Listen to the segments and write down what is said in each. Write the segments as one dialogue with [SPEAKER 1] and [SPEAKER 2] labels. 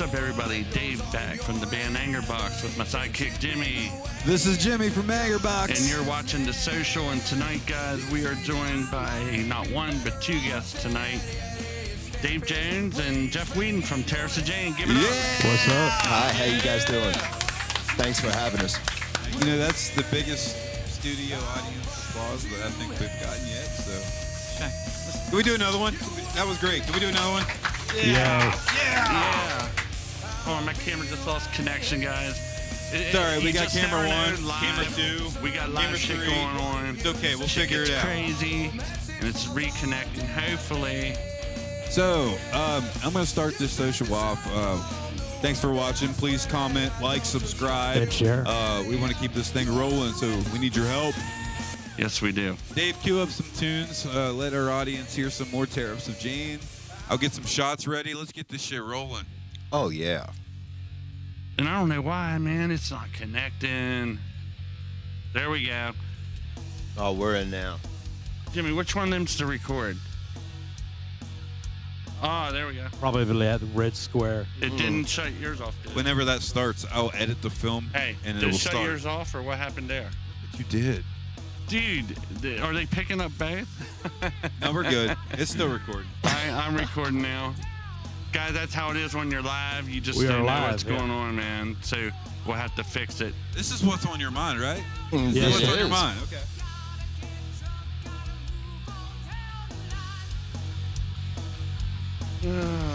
[SPEAKER 1] up, everybody? Dave back from the band Angerbox with my sidekick, Jimmy.
[SPEAKER 2] This is Jimmy from Angerbox.
[SPEAKER 1] And you're watching The Social, and tonight, guys, we are joined by not one, but two guests tonight. Dave Jones and Jeff Weadon from TARIFFS of JANE. Give it up.
[SPEAKER 3] What's up?
[SPEAKER 4] Hi, how you guys doing? Thanks for having us.
[SPEAKER 2] You know, that's the biggest studio audience applause that I think we've gotten yet, so. Can we do another one? That was great. Can we do another one?
[SPEAKER 3] Yeah.
[SPEAKER 1] Oh, my camera just lost connection, guys.
[SPEAKER 2] Sorry, we got
[SPEAKER 1] just
[SPEAKER 2] camera
[SPEAKER 1] never
[SPEAKER 2] one,
[SPEAKER 1] know, live.
[SPEAKER 2] camera two,
[SPEAKER 1] We got live
[SPEAKER 2] camera
[SPEAKER 1] shit
[SPEAKER 2] three.
[SPEAKER 1] going on.
[SPEAKER 2] It's okay, we'll
[SPEAKER 1] Shit
[SPEAKER 2] figure it
[SPEAKER 1] gets
[SPEAKER 2] out.
[SPEAKER 1] crazy, and it's reconnecting, hopefully.
[SPEAKER 2] So, I'm going to start this social off. Thanks for watching. Please comment, like, subscribe.
[SPEAKER 3] And share.
[SPEAKER 2] We want to keep this thing rolling, so we need your help.
[SPEAKER 1] Yes, we do.
[SPEAKER 2] Dave, cue up some tunes. Let our audience hear some more TARIFFS of JANE. I'll get some shots ready. Let's get this shit rolling.
[SPEAKER 4] Oh, yeah.
[SPEAKER 1] And I don't know why, man. It's not connecting. There we go.
[SPEAKER 4] Oh, we're in now.
[SPEAKER 1] Jimmy, which one of them's to record? Oh, there we go.
[SPEAKER 3] Probably at the red square.
[SPEAKER 1] It didn't shut yours off, did it?
[SPEAKER 2] Whenever that starts, I'll edit the film,
[SPEAKER 1] Hey,
[SPEAKER 2] and it
[SPEAKER 1] did
[SPEAKER 2] will
[SPEAKER 1] it shut
[SPEAKER 2] start.
[SPEAKER 1] yours off, or what happened there?
[SPEAKER 2] But you did.
[SPEAKER 1] Dude, are they picking up both?
[SPEAKER 2] No, we're good. It's still recording.
[SPEAKER 1] I'm recording now. Guys, that's how it is when you're live. You just
[SPEAKER 3] We are
[SPEAKER 1] don't know
[SPEAKER 3] live,
[SPEAKER 1] what's
[SPEAKER 3] yeah.
[SPEAKER 1] going on, man. So we'll have to fix it.
[SPEAKER 2] This is what's on your mind, right?
[SPEAKER 3] Yes,
[SPEAKER 2] This is what's
[SPEAKER 3] it
[SPEAKER 2] on your
[SPEAKER 4] is.
[SPEAKER 2] mind. Okay.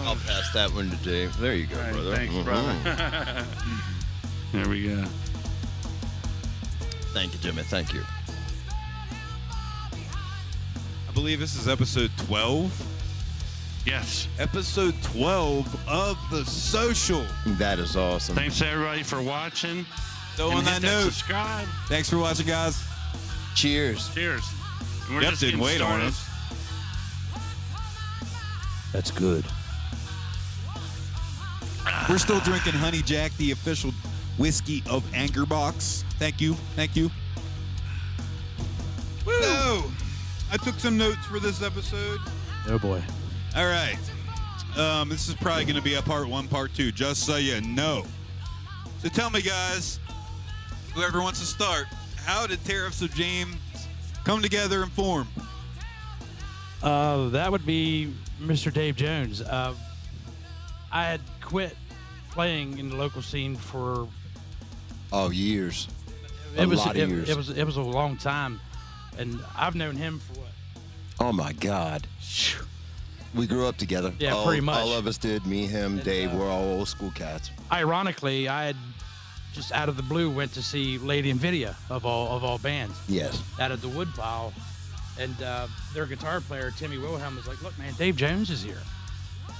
[SPEAKER 4] I'll pass that one to Dave. There you go,
[SPEAKER 1] All right,
[SPEAKER 4] brother.
[SPEAKER 1] thanks, brother. There we go.
[SPEAKER 4] Thank you, Jimmy. Thank you.
[SPEAKER 2] I believe this is episode 12.
[SPEAKER 1] Yes.
[SPEAKER 2] Episode 12 of The Social.
[SPEAKER 4] That is awesome.
[SPEAKER 1] Thanks to everybody for watching.
[SPEAKER 2] So
[SPEAKER 1] And
[SPEAKER 2] on
[SPEAKER 1] hit
[SPEAKER 2] that note,
[SPEAKER 1] subscribe.
[SPEAKER 2] thanks for watching, guys.
[SPEAKER 4] Cheers.
[SPEAKER 1] Cheers. And we're
[SPEAKER 2] Jeff
[SPEAKER 1] just
[SPEAKER 2] didn't
[SPEAKER 1] getting
[SPEAKER 2] wait on
[SPEAKER 1] started.
[SPEAKER 2] us.
[SPEAKER 3] That's good.
[SPEAKER 2] We're still drinking Honey Jack, the official whiskey of Angerbox. Thank you. Thank you. So, I took some notes for this episode.
[SPEAKER 3] Oh boy.
[SPEAKER 2] All right. This is probably going to be a part 1, part 2, just so you know. So tell me, guys, whoever wants to start, how did TARIFFS of JANE come together and form?
[SPEAKER 3] That would be Mr. Dave Jones. I had quit playing in the local scene for
[SPEAKER 4] Oh, years.
[SPEAKER 3] it was
[SPEAKER 4] lot of years.
[SPEAKER 3] It was a long time, and I've known him for what?
[SPEAKER 4] Oh, my God. We grew up together.
[SPEAKER 3] Yeah, pretty much.
[SPEAKER 4] All of us did. Me, him, Dave. We're all old school cats.
[SPEAKER 3] Ironically, I had just out of the blue went to see Lady Nvidia of all bands
[SPEAKER 4] Yes.
[SPEAKER 3] out of the woodpile, and their guitar player Timmy Wilhelm was like, "Look, man, Dave Jones is here,"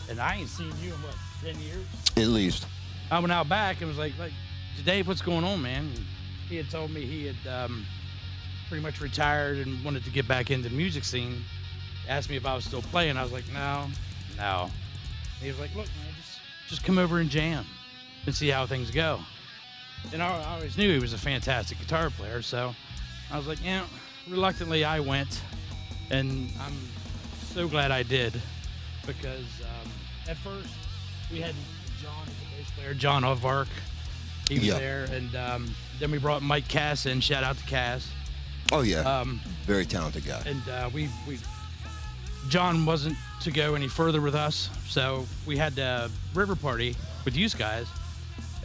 [SPEAKER 3] and I ain't seen you in what 10 years.
[SPEAKER 4] At least.
[SPEAKER 3] I went out back and was like, Dave, what's going on, man? And he had told me he had pretty much retired and wanted to get back into the music scene. Asked me if I was still playing. I was like, no. And he was like, look, man, just come over and jam and see how things go. And I always knew he was a fantastic guitar player, so I was like, yeah. Reluctantly, I went, and I'm so glad I did, because at first we had John as a bass player, John Ovark. He was
[SPEAKER 4] Yeah.
[SPEAKER 3] there, and then we brought Mike Cass in. Shout out to Cass.
[SPEAKER 4] Oh, yeah.
[SPEAKER 3] Um,
[SPEAKER 4] Very talented guy.
[SPEAKER 3] and we John wasn't to go any further with us, so we had a river party with you guys,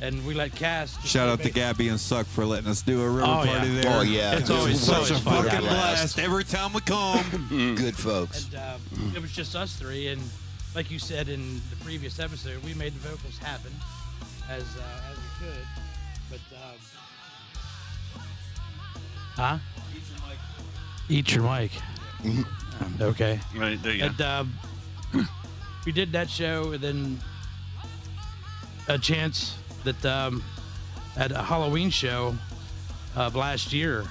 [SPEAKER 3] and we let Cass. just
[SPEAKER 2] Shout
[SPEAKER 3] play
[SPEAKER 2] out to
[SPEAKER 3] bass.
[SPEAKER 2] Gabby and Suck for letting us do a river
[SPEAKER 3] Oh,
[SPEAKER 2] party
[SPEAKER 3] yeah.
[SPEAKER 2] there.
[SPEAKER 4] Oh, yeah.
[SPEAKER 3] It's
[SPEAKER 4] It
[SPEAKER 3] always
[SPEAKER 4] was
[SPEAKER 2] Such a
[SPEAKER 3] fun.
[SPEAKER 2] fucking
[SPEAKER 4] Yeah.
[SPEAKER 2] blast every time we come.
[SPEAKER 4] Good folks.
[SPEAKER 3] And it was just us three, and like you said in the previous episode, we made the vocals happen as we could. But huh? Eat your mic. Okay.
[SPEAKER 1] Right, there you go.
[SPEAKER 3] And we did that show, and then a chance that at a Halloween show last year,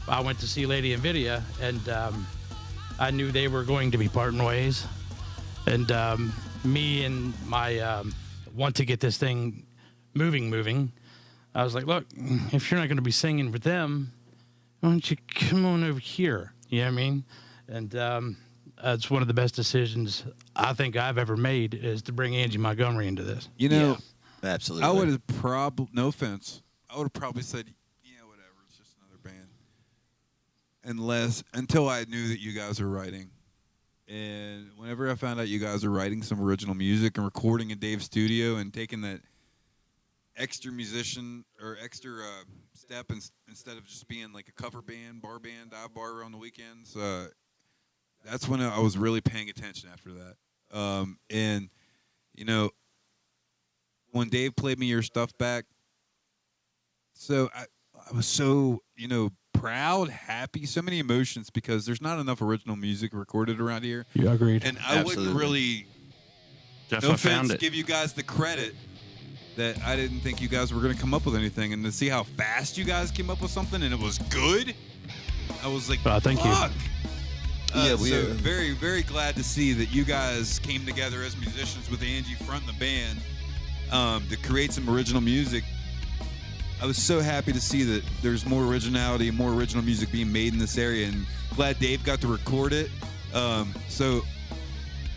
[SPEAKER 3] I went to see Lady Nvidia, and I knew they were going to be parting ways. And me and my want to get this thing moving, I was like, look, if you're not going to be singing with them, why don't you come on over here? You know what I mean? And it's one of the best decisions I think I've ever made is to bring Angie Montgomery into this.
[SPEAKER 2] You know,
[SPEAKER 4] Absolutely.
[SPEAKER 2] I would have probably, no offense, I would have probably said, yeah, whatever, it's just another band. Until I knew that you guys were writing. And whenever I found out you guys were writing some original music and recording in Dave's studio and taking that extra musician or extra step instead of just being like a cover band, bar band, dive bar on the weekends, that's when I was really paying attention after that. And, you know, when Dave played me your stuff back, so I was so, you know, proud, happy, so many emotions because there's not enough original music recorded around here.
[SPEAKER 3] You agreed.
[SPEAKER 2] And I wouldn't really,
[SPEAKER 1] Jeff,
[SPEAKER 2] no
[SPEAKER 1] I
[SPEAKER 2] offense,
[SPEAKER 1] found it.
[SPEAKER 2] give you guys the credit that I didn't think you guys were going to come up with anything. And to see how fast you guys came up with something and it was good, I was like,
[SPEAKER 3] Thank you.
[SPEAKER 2] fuck.
[SPEAKER 4] Yeah, we
[SPEAKER 2] so
[SPEAKER 4] are.
[SPEAKER 2] very, very glad to see that you guys came together as musicians with Angie fronting the band to create some original music. I was so happy to see that there's more originality and more original music being made in this area, and glad Dave got to record it. So,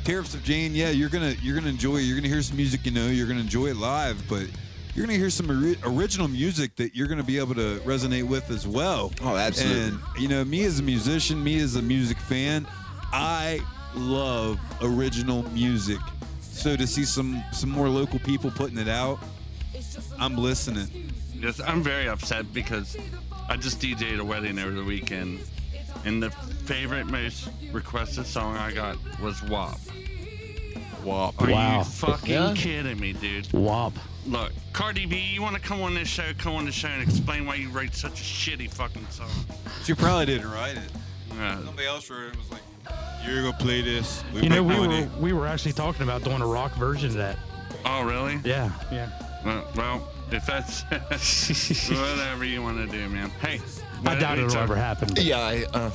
[SPEAKER 2] Tariffs of Jane, yeah, you're gonna enjoy it. You're gonna hear some music, you know, you're gonna enjoy it live, but you're gonna hear some original music that you're gonna be able to resonate with as well.
[SPEAKER 4] Oh, absolutely.
[SPEAKER 2] And you know, me as a musician, me as a music fan, I love original music. So to see some more local people putting it out, I'm listening.
[SPEAKER 1] Yes, I'm very upset because I just DJ'd a wedding over the weekend, and the favorite, most requested song I got was WAP.
[SPEAKER 2] WAP.
[SPEAKER 1] Are
[SPEAKER 3] Wow.
[SPEAKER 1] you fucking
[SPEAKER 4] Yeah.
[SPEAKER 1] kidding me, dude?
[SPEAKER 3] WAP.
[SPEAKER 1] Look, Cardi B, you want to come on this show? Come on the show and explain why you write such a shitty fucking song.
[SPEAKER 2] She probably didn't write it.
[SPEAKER 1] Yeah.
[SPEAKER 2] Somebody else wrote it and was like, "You're gonna play this.
[SPEAKER 3] You know,
[SPEAKER 2] make money."
[SPEAKER 3] we were actually talking about doing a rock version of that.
[SPEAKER 1] Oh, really?
[SPEAKER 3] Yeah.
[SPEAKER 1] Well, if that's whatever you want to do, man. Hey,
[SPEAKER 3] I doubt it'll ever happen. but-
[SPEAKER 4] Yeah,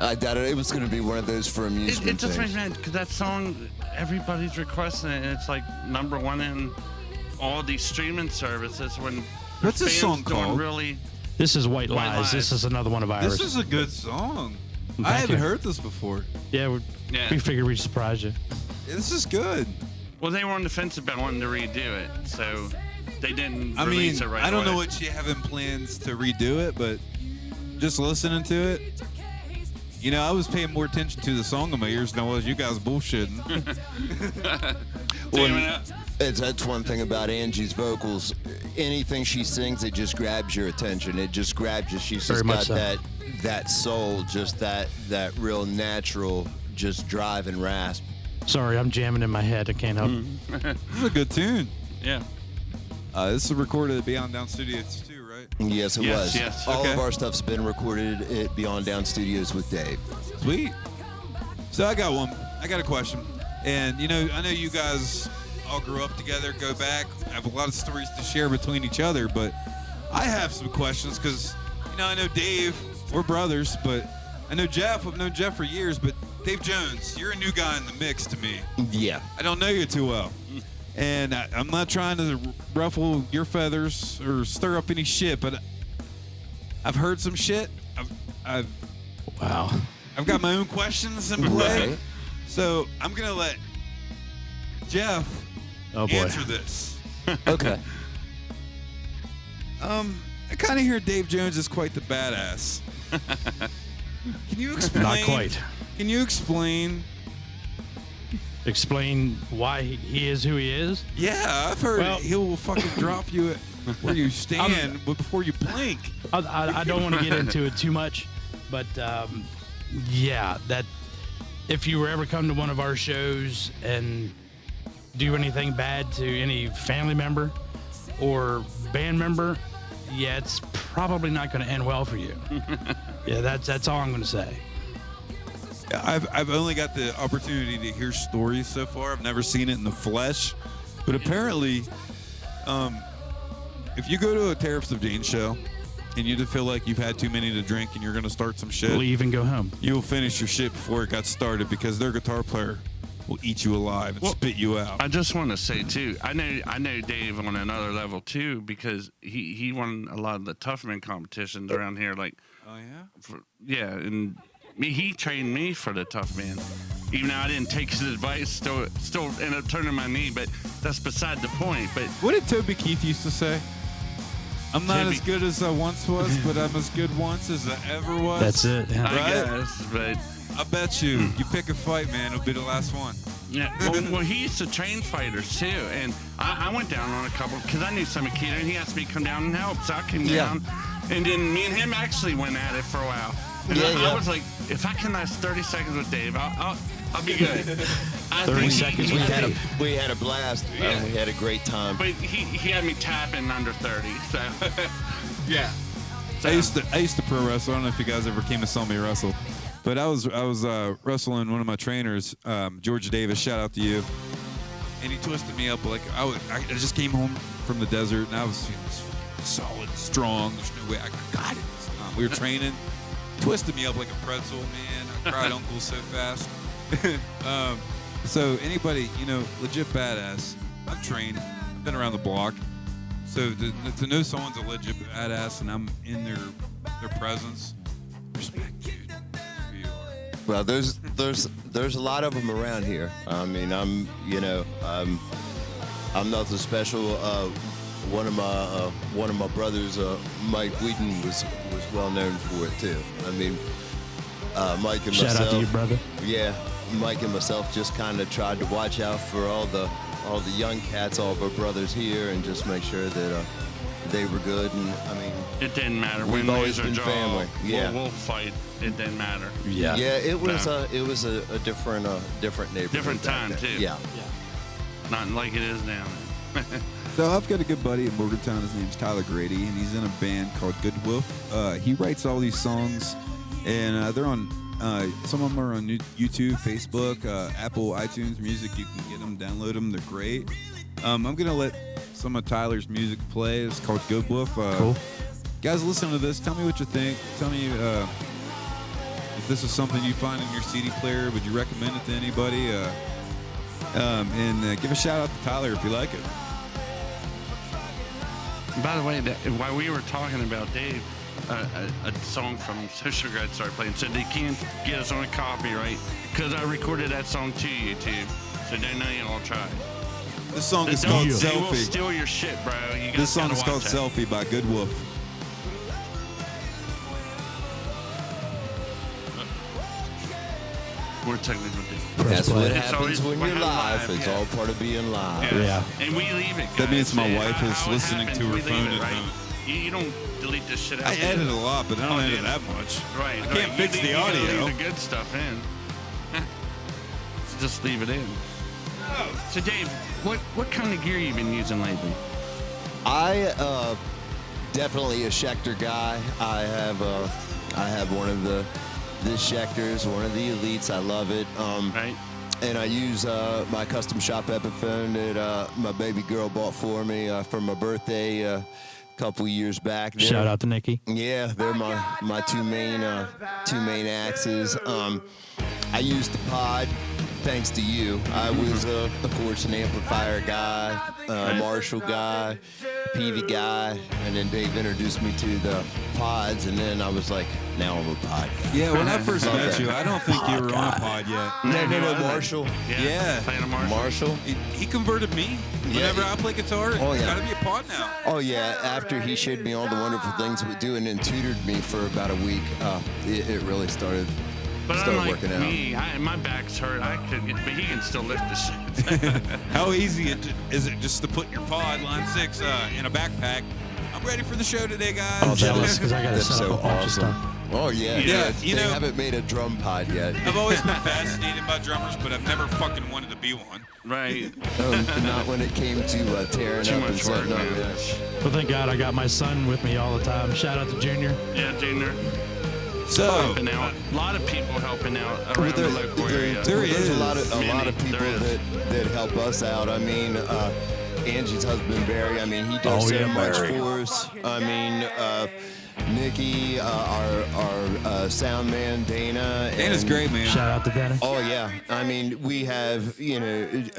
[SPEAKER 4] I doubt it. It was going to be one of those for amusement
[SPEAKER 1] It just
[SPEAKER 4] things.
[SPEAKER 1] makes me because that song, everybody's requesting it, and it's like #1 in all these streaming services. When
[SPEAKER 2] What's this
[SPEAKER 1] bands
[SPEAKER 2] song
[SPEAKER 1] doing
[SPEAKER 2] called?
[SPEAKER 1] Really,
[SPEAKER 3] This is White
[SPEAKER 1] White
[SPEAKER 3] Lies.
[SPEAKER 1] Lies.
[SPEAKER 3] This is another one of ours.
[SPEAKER 2] This is a good song.
[SPEAKER 3] Thank
[SPEAKER 2] I haven't
[SPEAKER 3] you.
[SPEAKER 2] heard this before.
[SPEAKER 3] Yeah,
[SPEAKER 1] Yeah.
[SPEAKER 3] we figured we'd surprise you.
[SPEAKER 2] This is good.
[SPEAKER 1] well, they were on the fence about wanting to redo it, so they didn't
[SPEAKER 2] I mean,
[SPEAKER 1] release it right
[SPEAKER 2] I don't know
[SPEAKER 1] away.
[SPEAKER 2] what you have in plans to redo it, but just listening to it, you know, I was paying more attention to the song in my ears than I was you guys bullshitting.
[SPEAKER 1] Damn it.
[SPEAKER 4] That's one thing about Angie's vocals. Anything she sings, it just grabs your attention. It just grabs you. She's
[SPEAKER 3] Very
[SPEAKER 4] just
[SPEAKER 3] much
[SPEAKER 4] got
[SPEAKER 3] so.
[SPEAKER 4] that soul, just that real natural, just drive and rasp.
[SPEAKER 3] Sorry, I'm jamming in my head. I can't help it.
[SPEAKER 2] This is a good tune.
[SPEAKER 1] Yeah.
[SPEAKER 2] This is recorded at Beyond Down Studios too, right?
[SPEAKER 4] Yes, it was.
[SPEAKER 1] Yes.
[SPEAKER 4] All
[SPEAKER 2] Okay.
[SPEAKER 4] of our stuff's been recorded at Beyond Down Studios with Dave.
[SPEAKER 2] Sweet. So I got one. I got a question. And, you know, I know you guys all grew up together, go back, have a lot of stories to share between each other, but I have some questions because, you know, I know Dave, we're brothers, but I know Jeff. I've known Jeff for years, but Dave Jones, you're a new guy in the mix to me.
[SPEAKER 4] Yeah.
[SPEAKER 2] I don't know you too well. And I'm not trying to ruffle your feathers or stir up any shit, but I've heard some shit. I've
[SPEAKER 3] Wow.
[SPEAKER 2] got my own questions in play.
[SPEAKER 4] Right.
[SPEAKER 2] So I'm going to let Jeff
[SPEAKER 3] Oh boy.
[SPEAKER 2] answer this.
[SPEAKER 4] Okay.
[SPEAKER 2] I kind of hear Dave Jones is quite the badass. Can you explain?
[SPEAKER 3] Not quite.
[SPEAKER 2] Can you explain?
[SPEAKER 3] Explain why he is who he is.
[SPEAKER 2] Yeah, I've heard
[SPEAKER 3] Well-
[SPEAKER 2] he'll fucking drop you at where you stand before you blink.
[SPEAKER 3] I don't want to get into it too much, but yeah, that if you were ever come to one of our shows and do anything bad to any family member or band member, yeah, it's probably not going to end well for you. Yeah, that's all I'm going to say.
[SPEAKER 2] I've only got the opportunity to hear stories so far. I've never seen it in the flesh, but apparently, if you go to a Tariffs of Jane show and you feel like you've had too many to drink and you're going to start some shit,
[SPEAKER 3] Leave and go home.
[SPEAKER 2] you'll finish your shit before it got started because their guitar player will eat you alive and
[SPEAKER 1] Well,
[SPEAKER 2] spit you out.
[SPEAKER 1] I just want to say too, I know Dave on another level too because he won a lot of the Tough Men competitions around here. Like,
[SPEAKER 2] Oh yeah.
[SPEAKER 1] yeah, and he trained me for the tough man. Even though I didn't take his advice, still ended up turning my knee. But that's beside the point. But
[SPEAKER 2] What did Toby Keith used to say? I'm not
[SPEAKER 1] Toby-
[SPEAKER 2] as good as I once was, but I'm as good once as I ever was.
[SPEAKER 3] That's it. Yeah.
[SPEAKER 1] I
[SPEAKER 2] Right?
[SPEAKER 1] guess, but
[SPEAKER 2] I bet you pick a fight, man, it'll be the last one.
[SPEAKER 1] yeah. Well, he used to train fighters too, and I went down on a couple because I knew some Akita, and he asked me to come down and help, so I came down, and then me and him actually went at it for a while. And I was like, if I can last 30 seconds with Dave, I'll be good.
[SPEAKER 3] 30 seconds.
[SPEAKER 4] We had a blast.
[SPEAKER 1] Yeah.
[SPEAKER 4] We had a great time.
[SPEAKER 1] But he had me tapping under 30, so yeah. So,
[SPEAKER 2] I used to pro wrestle. I don't know if you guys ever came and saw me wrestle, but I was wrestling one of my trainers, George Davis. Shout out to you. And he twisted me up like I just came home from the desert and I was solid, strong. There's no way I got it. We were training, twisted me up like a pretzel, man. I cried uncle so fast. So anybody, legit badass. I've trained. I've been around the block. So to know someone's a legit badass and I'm in their presence, respect, dude. Who you are.
[SPEAKER 4] Well, there's a lot of them around here. I mean, I'm nothing special. One of my brothers, Mike Weadon, was well known for it too. I mean, Mike and myself.
[SPEAKER 3] Shout out to you, brother.
[SPEAKER 4] Yeah, Mike and myself just kind of tried to watch out for all the young cats, all of our brothers here, and just make sure that they were good. And I mean,
[SPEAKER 1] it didn't matter.
[SPEAKER 4] We've
[SPEAKER 1] Win,
[SPEAKER 4] always
[SPEAKER 1] lose, or
[SPEAKER 4] been
[SPEAKER 1] draw,
[SPEAKER 4] family. Yeah.
[SPEAKER 1] we'll fight. It didn't matter.
[SPEAKER 3] Yeah.
[SPEAKER 4] yeah, it was
[SPEAKER 1] No.
[SPEAKER 4] a different neighborhood.
[SPEAKER 1] Different
[SPEAKER 4] back
[SPEAKER 1] time,
[SPEAKER 4] then.
[SPEAKER 1] too.
[SPEAKER 4] Yeah.
[SPEAKER 1] Not like it is now.
[SPEAKER 2] So I've got a good buddy in Morgantown. His name's Tyler Grady, and he's in a band called GOODWOLF. He writes all these songs, and they're on. Some of them are on YouTube, Facebook, Apple, iTunes Music. You can get them, download them. They're great. I'm gonna let some of Tyler's music play. It's called GOODWOLF.
[SPEAKER 3] Cool.
[SPEAKER 2] Guys, listen to this. Tell me what you think. Tell me if this is something you find in your CD player. Would you recommend it to anybody? And give a shout out to Tyler if you like it.
[SPEAKER 1] By the way, while we were talking about Dave, a song from Social Grad started playing. So they can't get us on a copyright because I recorded that song to YouTube. So they know you all tried.
[SPEAKER 2] This song is
[SPEAKER 1] They
[SPEAKER 2] called
[SPEAKER 1] will
[SPEAKER 2] Selfie.
[SPEAKER 1] steal your shit, bro. You guys
[SPEAKER 2] This song
[SPEAKER 1] gotta
[SPEAKER 2] is called
[SPEAKER 1] watch that.
[SPEAKER 2] Selfie by GOODWOLF.
[SPEAKER 1] We're technical different.
[SPEAKER 4] That's
[SPEAKER 3] play.
[SPEAKER 4] what
[SPEAKER 1] It's
[SPEAKER 4] happens
[SPEAKER 1] always-
[SPEAKER 4] when
[SPEAKER 1] we're
[SPEAKER 4] you're live.
[SPEAKER 1] live,
[SPEAKER 4] It's
[SPEAKER 1] yeah.
[SPEAKER 4] all part of being live.
[SPEAKER 3] Yeah.
[SPEAKER 1] And we leave it.
[SPEAKER 2] That means
[SPEAKER 1] guys.
[SPEAKER 2] my
[SPEAKER 1] So
[SPEAKER 2] wife
[SPEAKER 1] how-
[SPEAKER 2] is
[SPEAKER 1] how it
[SPEAKER 2] listening
[SPEAKER 1] happens,
[SPEAKER 2] to her
[SPEAKER 1] we leave
[SPEAKER 2] phone
[SPEAKER 1] it,
[SPEAKER 2] at
[SPEAKER 1] right?
[SPEAKER 2] home.
[SPEAKER 1] You don't delete this shit out.
[SPEAKER 2] I edit a lot, but I don't
[SPEAKER 1] Oh,
[SPEAKER 2] edit
[SPEAKER 1] dude.
[SPEAKER 2] that much.
[SPEAKER 1] Right.
[SPEAKER 2] I can't fix the
[SPEAKER 1] You gotta
[SPEAKER 2] audio.
[SPEAKER 1] leave the good stuff in. So just leave it in. So Dave, what kind of gear you been using lately?
[SPEAKER 4] I definitely a Schecter guy. I have one of the Schecters, one of the Elites. I love it.
[SPEAKER 1] Right.
[SPEAKER 4] And I use my custom shop Epiphone that my baby girl bought for me for my birthday a couple years back.
[SPEAKER 3] Shout out to Nikki.
[SPEAKER 4] Yeah, they're my two main axes. I used the pod thanks to you. I was of course an amplifier guy, Marshall guy, PV guy, and then Dave introduced me to the pods, and then I was like, now I'm a pod guy.
[SPEAKER 2] Yeah, when I first
[SPEAKER 4] Love
[SPEAKER 2] met
[SPEAKER 4] that.
[SPEAKER 2] you, I don't think you were on a pod yet.
[SPEAKER 4] No, Marshall.
[SPEAKER 2] Yeah.
[SPEAKER 1] Playing a Marshall.
[SPEAKER 4] Marshall.
[SPEAKER 2] He converted me. Whenever I play guitar,
[SPEAKER 4] Oh,
[SPEAKER 2] it's
[SPEAKER 4] yeah.
[SPEAKER 2] gotta be a pod now.
[SPEAKER 4] Oh yeah, after he showed me all the wonderful things we do and then tutored me for about a week, it really started
[SPEAKER 1] But
[SPEAKER 4] started
[SPEAKER 1] unlike
[SPEAKER 4] working out.
[SPEAKER 1] me, my back's hurt. I could get, but he can still lift the shit.
[SPEAKER 2] How easy is it just to put your pod, line 6, in a backpack? I'm ready for the show today, guys.
[SPEAKER 3] Oh, jealous because I got to
[SPEAKER 4] That's
[SPEAKER 3] set
[SPEAKER 4] so
[SPEAKER 3] up a bunch of
[SPEAKER 4] awesome.
[SPEAKER 3] stuff.
[SPEAKER 4] Oh yeah,
[SPEAKER 2] Yeah, you
[SPEAKER 4] they
[SPEAKER 2] know-
[SPEAKER 4] haven't made a drum pod yet.
[SPEAKER 2] I've always been fascinated by drummers, but I've never fucking wanted to be one.
[SPEAKER 1] Right.
[SPEAKER 4] Not when it came to tearing
[SPEAKER 1] Too
[SPEAKER 4] up and
[SPEAKER 1] much work,
[SPEAKER 4] setting up.
[SPEAKER 1] man.
[SPEAKER 4] Yeah.
[SPEAKER 3] Well, thank God I got my son with me all the time. Shout out to Junior.
[SPEAKER 1] Yeah, Junior.
[SPEAKER 2] So,
[SPEAKER 1] Helping out. A lot of people helping out around the local area.
[SPEAKER 4] There's a lot of
[SPEAKER 1] Many.
[SPEAKER 4] people
[SPEAKER 1] There is.
[SPEAKER 4] that help us out. I mean, Angie's husband Barry. I mean, he does
[SPEAKER 3] Oh,
[SPEAKER 4] so
[SPEAKER 3] yeah,
[SPEAKER 4] much
[SPEAKER 3] Barry.
[SPEAKER 4] for us. I mean, Nikki, our sound man Dana.
[SPEAKER 2] Dana's
[SPEAKER 4] and-
[SPEAKER 2] great, man.
[SPEAKER 3] Shout out to Dennis.
[SPEAKER 4] Oh yeah, I mean we have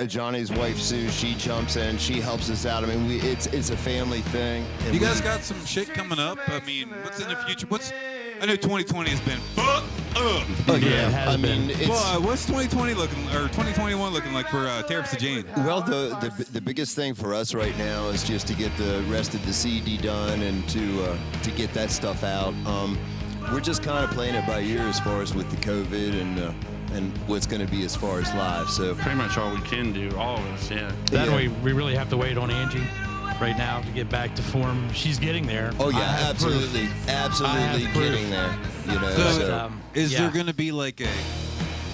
[SPEAKER 4] Johnny's wife Sue. She jumps in, she helps us out. I mean it's a family thing. And
[SPEAKER 2] You guys
[SPEAKER 4] we-
[SPEAKER 2] got some shit coming up? I mean, what's in the future? I know 2020 has been fucked Ugh.
[SPEAKER 4] Oh,
[SPEAKER 3] Yeah, it
[SPEAKER 4] yeah.
[SPEAKER 3] has
[SPEAKER 4] I mean,
[SPEAKER 3] been.
[SPEAKER 4] it's.
[SPEAKER 2] Well, what's 2020 looking, or 2021 looking like for Tariffs of Jane?
[SPEAKER 4] Well, the biggest thing for us right now is just to get the rest of the CD done and to get that stuff out. We're just kind of playing it by ear as far as with the COVID and what's going to be as far as live. So
[SPEAKER 1] Pretty much all we can do, all of us, yeah.
[SPEAKER 3] That
[SPEAKER 4] Yeah.
[SPEAKER 3] way, we really have to wait on Angie right now to get back to form. She's getting there.
[SPEAKER 4] oh
[SPEAKER 3] I
[SPEAKER 4] yeah,
[SPEAKER 3] have proof.
[SPEAKER 4] absolutely, absolutely
[SPEAKER 3] proof.
[SPEAKER 4] getting there. You know,
[SPEAKER 2] So,
[SPEAKER 4] so
[SPEAKER 2] is
[SPEAKER 3] yeah.
[SPEAKER 2] there going to be like you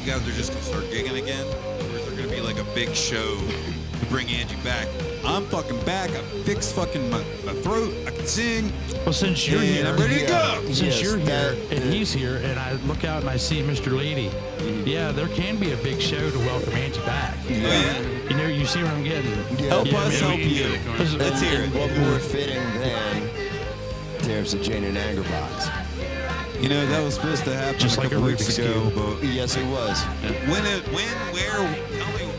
[SPEAKER 2] guys are just going to start gigging again? Or is there going to be like a big show to bring Angie back? I'm fucking back. I fixed fucking my throat. I can sing.
[SPEAKER 3] Well, since you're
[SPEAKER 2] And
[SPEAKER 3] here,
[SPEAKER 2] I'm ready to go.
[SPEAKER 3] since
[SPEAKER 4] Yes,
[SPEAKER 3] you're here
[SPEAKER 4] that-
[SPEAKER 3] and he's here, and I look out and I see Mr. Lady, yeah, there can be a big show to welcome Angie back.
[SPEAKER 2] Yeah.
[SPEAKER 3] You know, you see what I'm getting.
[SPEAKER 2] Help
[SPEAKER 3] Yeah,
[SPEAKER 2] us,
[SPEAKER 3] man,
[SPEAKER 2] help
[SPEAKER 1] we can
[SPEAKER 2] you.
[SPEAKER 1] get it going.
[SPEAKER 3] Let's-
[SPEAKER 2] Let's hear
[SPEAKER 4] and
[SPEAKER 2] it.
[SPEAKER 4] what more fitting than Tariffs of Jane and Anger Box?
[SPEAKER 2] You know, that was supposed to happen
[SPEAKER 3] Just
[SPEAKER 2] a
[SPEAKER 3] like a
[SPEAKER 2] couple weeks
[SPEAKER 3] Rubik's
[SPEAKER 2] ago,
[SPEAKER 3] Cube.
[SPEAKER 2] but
[SPEAKER 4] Yes, it was.
[SPEAKER 2] when, where,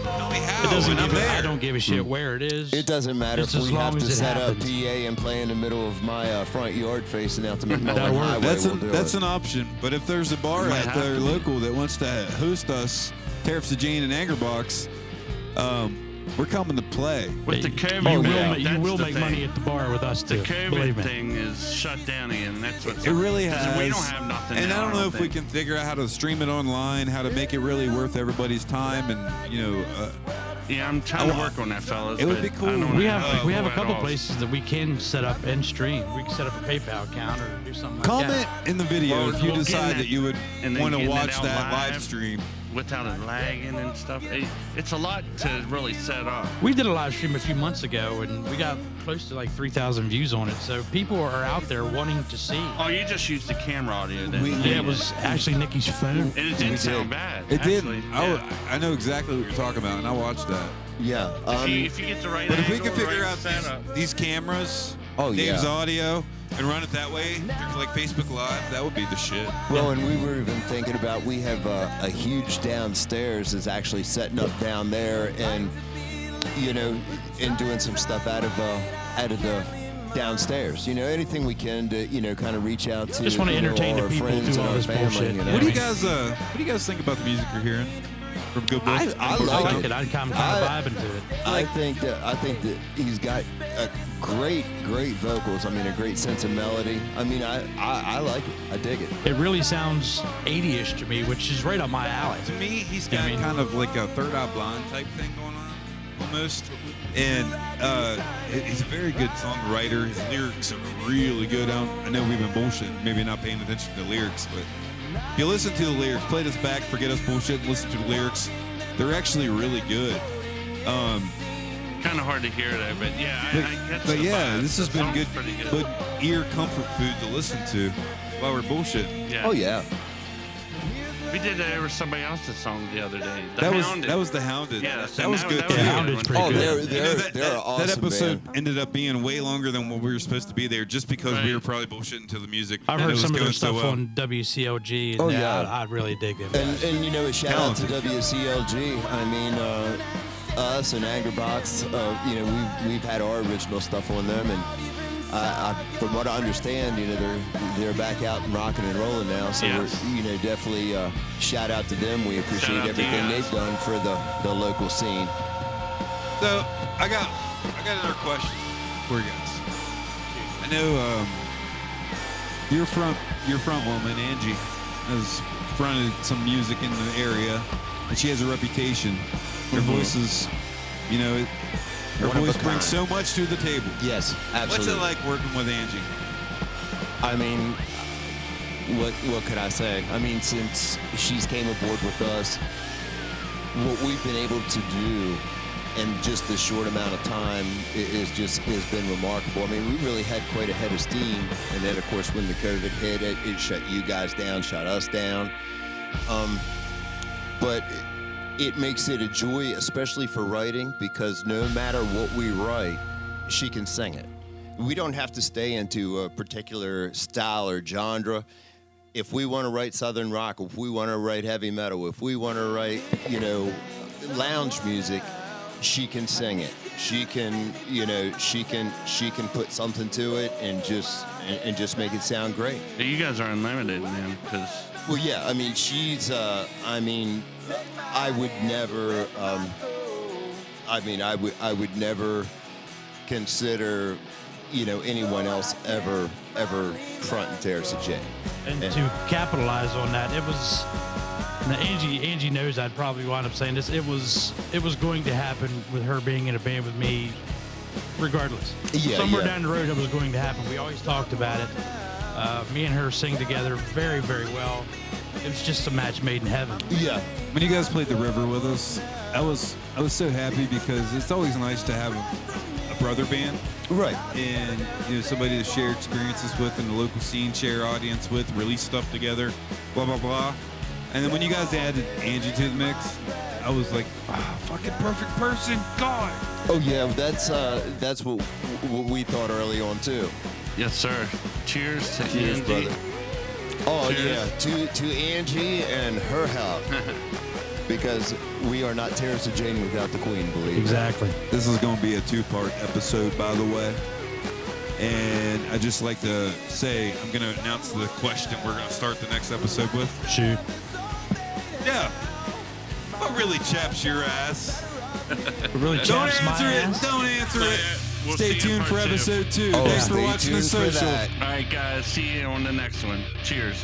[SPEAKER 2] tell me how.
[SPEAKER 3] It doesn't
[SPEAKER 2] when I'm
[SPEAKER 3] even,
[SPEAKER 2] there.
[SPEAKER 3] I don't give a shit where it is.
[SPEAKER 4] It doesn't matter
[SPEAKER 3] Just
[SPEAKER 4] if
[SPEAKER 3] as
[SPEAKER 4] we
[SPEAKER 3] long
[SPEAKER 4] have to
[SPEAKER 3] as it
[SPEAKER 4] set up
[SPEAKER 3] happens.
[SPEAKER 4] PA and play in the middle of my front yard facing out to
[SPEAKER 3] That'll
[SPEAKER 4] McMullen
[SPEAKER 3] work.
[SPEAKER 4] Highway.
[SPEAKER 2] That's
[SPEAKER 4] we'll do
[SPEAKER 2] that's
[SPEAKER 4] it.
[SPEAKER 2] an option. But if there's a bar
[SPEAKER 1] Might
[SPEAKER 2] out
[SPEAKER 1] have
[SPEAKER 2] there
[SPEAKER 1] to.
[SPEAKER 2] local that wants to host us, Tariffs of Jane and Anger Box, we're coming to play.
[SPEAKER 1] With the
[SPEAKER 3] You
[SPEAKER 1] COVID
[SPEAKER 3] will,
[SPEAKER 1] thing,
[SPEAKER 3] ma- you
[SPEAKER 1] that's
[SPEAKER 3] will
[SPEAKER 1] the
[SPEAKER 3] make
[SPEAKER 1] thing.
[SPEAKER 3] money at the bar with us
[SPEAKER 1] The
[SPEAKER 3] too. Believe
[SPEAKER 1] COVID
[SPEAKER 3] me.
[SPEAKER 1] thing is shut down again, and that's what's
[SPEAKER 2] It really
[SPEAKER 1] 'cause
[SPEAKER 2] has.
[SPEAKER 1] We don't have nothing.
[SPEAKER 2] And
[SPEAKER 1] now,
[SPEAKER 2] I don't know if we
[SPEAKER 1] think.
[SPEAKER 2] can figure out how to stream it online, how to make it really worth everybody's time, and
[SPEAKER 1] Yeah, I'm trying to work on that, fellas.
[SPEAKER 2] It would
[SPEAKER 1] but
[SPEAKER 2] be cool.
[SPEAKER 1] I don't
[SPEAKER 3] We
[SPEAKER 1] know
[SPEAKER 3] have
[SPEAKER 1] how
[SPEAKER 3] we have a
[SPEAKER 1] at
[SPEAKER 3] couple
[SPEAKER 1] all.
[SPEAKER 3] places that we can set up and stream. We can set up a PayPal account or do something like
[SPEAKER 2] comment
[SPEAKER 3] that.
[SPEAKER 2] in the video
[SPEAKER 1] Well,
[SPEAKER 2] if you
[SPEAKER 1] we'll get
[SPEAKER 2] decide
[SPEAKER 1] that-
[SPEAKER 2] that you would
[SPEAKER 1] and then
[SPEAKER 2] want to
[SPEAKER 1] getting it
[SPEAKER 2] watch
[SPEAKER 1] out
[SPEAKER 2] that live
[SPEAKER 1] live.
[SPEAKER 2] stream.
[SPEAKER 1] Without it lagging and stuff. It's a lot to really set up.
[SPEAKER 3] We did a live stream a few months ago and we got close to like 3,000 views on it. So people are out there wanting to see.
[SPEAKER 1] Oh, you just used the camera audio then.
[SPEAKER 3] Yeah, it was actually Nikki's phone.
[SPEAKER 1] And it didn't sound bad.
[SPEAKER 2] It
[SPEAKER 1] actually.
[SPEAKER 2] didn't.
[SPEAKER 1] Yeah.
[SPEAKER 2] I know exactly what you're talking about, and I watched that.
[SPEAKER 4] Yeah.
[SPEAKER 1] If you get the right
[SPEAKER 2] But if we
[SPEAKER 1] angle,
[SPEAKER 2] could figure
[SPEAKER 1] right
[SPEAKER 2] out
[SPEAKER 1] setup.
[SPEAKER 2] these cameras,
[SPEAKER 4] Oh,
[SPEAKER 2] Dave's
[SPEAKER 4] yeah.
[SPEAKER 2] audio, and run it that way, like Facebook Live, that would be the shit.
[SPEAKER 4] Well, and we were even thinking about we have a huge downstairs is actually setting up down there, and you know, and doing some stuff out of the downstairs. You know, anything we can to kind of reach out to.
[SPEAKER 3] Just wanna
[SPEAKER 4] you know,
[SPEAKER 3] entertain
[SPEAKER 4] all
[SPEAKER 3] the
[SPEAKER 4] our
[SPEAKER 3] people
[SPEAKER 4] friends
[SPEAKER 3] through
[SPEAKER 4] and
[SPEAKER 3] all
[SPEAKER 4] our
[SPEAKER 3] this
[SPEAKER 4] family.
[SPEAKER 3] bullshit.
[SPEAKER 4] You know?
[SPEAKER 2] What do you guys think about the music you're hearing from GOODWOLF?
[SPEAKER 4] I
[SPEAKER 3] I
[SPEAKER 4] like
[SPEAKER 3] like it. I'm kind of vibing to it.
[SPEAKER 4] I think that he's got great vocals. I mean, a great sense of melody. I mean, I like it. I dig it.
[SPEAKER 3] It really sounds 80-ish to me, which is right up my alley.
[SPEAKER 2] To me, he's
[SPEAKER 3] Yeah,
[SPEAKER 2] got
[SPEAKER 3] I mean-
[SPEAKER 2] kind of like a Third Eye Blind type thing going on, almost. And he's a very good songwriter. His lyrics are really good. I know we've been bullshitting, maybe not paying attention to the lyrics, but if you listen to the lyrics, play this back, forget us bullshit, listen to the lyrics. They're actually really good.
[SPEAKER 1] Kind of hard to hear that, but yeah, I get
[SPEAKER 2] But
[SPEAKER 1] the
[SPEAKER 2] yeah,
[SPEAKER 1] vibe.
[SPEAKER 2] this has
[SPEAKER 1] The
[SPEAKER 2] been
[SPEAKER 1] song's
[SPEAKER 2] good,
[SPEAKER 1] pretty good.
[SPEAKER 2] good ear comfort food to listen to while we're bullshitting.
[SPEAKER 1] Yeah.
[SPEAKER 4] Oh yeah.
[SPEAKER 1] We did that over somebody else's song the other day. The
[SPEAKER 2] That
[SPEAKER 1] Hounded.
[SPEAKER 2] was the Hounded.
[SPEAKER 1] Yeah, so
[SPEAKER 2] that was
[SPEAKER 1] that-
[SPEAKER 2] good.
[SPEAKER 1] that
[SPEAKER 2] too.
[SPEAKER 1] was
[SPEAKER 3] Yeah,
[SPEAKER 1] a good
[SPEAKER 3] Hounded's
[SPEAKER 1] one.
[SPEAKER 3] pretty
[SPEAKER 4] Oh,
[SPEAKER 3] good.
[SPEAKER 4] they're awesome.
[SPEAKER 2] that episode
[SPEAKER 4] man.
[SPEAKER 2] ended up being way longer than what we were supposed to be there, just because we
[SPEAKER 1] Right.
[SPEAKER 2] were probably bullshitting to the music.
[SPEAKER 3] I've
[SPEAKER 2] and
[SPEAKER 3] heard
[SPEAKER 2] it was
[SPEAKER 3] some of their
[SPEAKER 2] going so
[SPEAKER 3] stuff
[SPEAKER 2] well.
[SPEAKER 3] on WCLG, and
[SPEAKER 4] Oh,
[SPEAKER 3] yeah,
[SPEAKER 4] yeah.
[SPEAKER 3] I really dig them.
[SPEAKER 4] And you know, a shout out to
[SPEAKER 2] Talented.
[SPEAKER 4] WCLG. I mean, us and Angerbox. You know, we've had our original stuff on them, and from what I understand, you know, they're back out and rocking and rolling now. So
[SPEAKER 1] Yes.
[SPEAKER 4] we're, you know, definitely shout out to them. We appreciate
[SPEAKER 1] out to you
[SPEAKER 4] everything
[SPEAKER 1] guys.
[SPEAKER 4] they've done for the local scene.
[SPEAKER 2] So I got another question for you guys. I know your front woman Angie has fronted some music in the area, and she has a reputation. Her voice is, you know, her
[SPEAKER 4] One of a
[SPEAKER 2] voice
[SPEAKER 4] kind.
[SPEAKER 2] brings so much to the table.
[SPEAKER 4] Yes, absolutely.
[SPEAKER 2] What's it like working with Angie?
[SPEAKER 4] I mean, what could I say? I mean, since she's came aboard with us, what we've been able to do in just this short amount of time has been remarkable. I mean, we really had quite a head of steam, and then of course when the COVID hit, it shut you guys down, shut us down. But it makes it a joy, especially for writing, because no matter what we write, she can sing it. We don't have to stay into a particular style or genre. If we want to write Southern rock, if we want to write heavy metal, if we want to write, you know, lounge music, she can sing it. She can, you know, she can put something to it and just make it sound great.
[SPEAKER 1] Yeah, you guys are unlimited, man. Because
[SPEAKER 4] Well, yeah. I mean, she's. I mean, I would never. I would never consider, anyone else ever fronting TARIFFS of JANE.
[SPEAKER 3] And to capitalize on that, it was. Now Angie knows I'd probably wind up saying this. It was going to happen with her being in a band with me, regardless.
[SPEAKER 4] Yeah,
[SPEAKER 3] Somewhere
[SPEAKER 4] yeah.
[SPEAKER 3] down the road, it was going to happen. We always talked about it. Me and her sing together very, very well. It was just a match made in heaven.
[SPEAKER 4] Yeah.
[SPEAKER 2] When you guys played the river with us, I was so happy because it's always nice to have a brother band.
[SPEAKER 4] Right.
[SPEAKER 2] And somebody to share experiences with in the local scene, share audience with, release stuff together, blah blah blah. And then when you guys added Angie to the mix, I was like, fucking perfect person, God.
[SPEAKER 4] Oh yeah, that's what we thought early on too.
[SPEAKER 1] Yes, sir. Cheers to
[SPEAKER 4] Cheers,
[SPEAKER 1] Angie.
[SPEAKER 4] brother. Oh
[SPEAKER 1] Cheers.
[SPEAKER 4] yeah, to Angie and her help, because we are not TARIFFS of JANE without the Queen, believe.
[SPEAKER 3] Exactly.
[SPEAKER 2] This is going to be a 2-part episode, by the way. And I'd just like to say, I'm going to announce the question we're going to start the next episode with.
[SPEAKER 3] Shoot.
[SPEAKER 2] Yeah. What really chaps your ass?
[SPEAKER 3] It really
[SPEAKER 2] Don't
[SPEAKER 3] chaps my
[SPEAKER 2] answer it.
[SPEAKER 3] ass.
[SPEAKER 2] Don't answer it.
[SPEAKER 1] We'll
[SPEAKER 2] Stay
[SPEAKER 1] see you in
[SPEAKER 2] tuned for
[SPEAKER 1] part 2.
[SPEAKER 2] episode 2.
[SPEAKER 4] Oh,
[SPEAKER 2] Thanks for
[SPEAKER 4] stay
[SPEAKER 2] watching the
[SPEAKER 4] tuned for
[SPEAKER 2] social.
[SPEAKER 4] that.
[SPEAKER 1] All right, guys. See you on the next one. Cheers.